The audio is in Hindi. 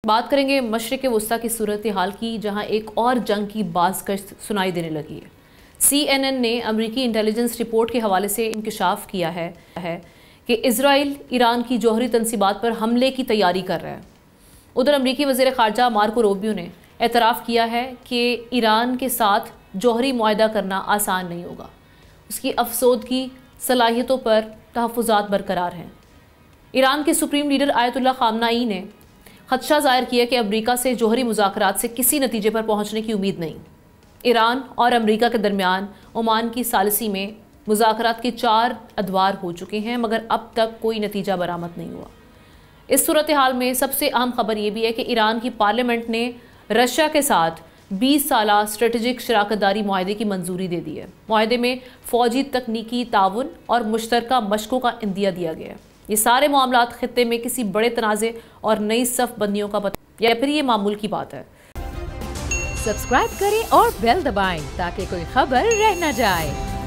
बात करेंगे मशरिक़ वुस्ता की सूरत हाल की, जहां एक और जंग की बाज़गश्त सुनाई देने लगी है। CNN ने अमरीकी इंटेलिजेंस रिपोर्ट के हवाले से इंकशाफ किया है कि इजराइल ईरान की जौहरी तनसीबात पर हमले की तैयारी कर रहा है। उधर अमरीकी वज़ीर ख़ारजा मार्को रूबियो ने एतराफ़ किया है कि ईरान के साथ जौहरी मुआहदा करना आसान नहीं होगा। उसकी अफसोदगी सलाहियतों पर तहफ़्फ़ुज़ात बरकरार हैं। ईरान के सुप्रीम लीडर आयतुल्लाह ख़ामनाई ने खदशा ज़ाहिर किया कि अमरीका से जौहरी मुज़ाकरात से किसी नतीजे पर पहुँचने की उम्मीद नहीं। ईरान और अमरीका के दरमियान ओमान की सालिसी में मुज़ाकरात के 4 अदवार हो चुके हैं, मगर अब तक कोई नतीजा बरामद नहीं हुआ। इस सूरत हाल में सबसे अहम खबर यह भी है कि ईरान की पार्लियामेंट ने रशिया के साथ 20 साला स्ट्रेटजिक शराकतदारी मुआहदे की मंजूरी दे दी है। मुआहदे में फ़ौजी तकनीकी ताउन और मुश्तरका मशकों का इंदिया दिया गया है। ये सारे मामलात खित्ते में किसी बड़े तनाज़े और नई सफ बंदियों का या फिर ये मामूल की बात है। सब्सक्राइब करें और बेल दबाएं ताकि कोई खबर रह न जाए।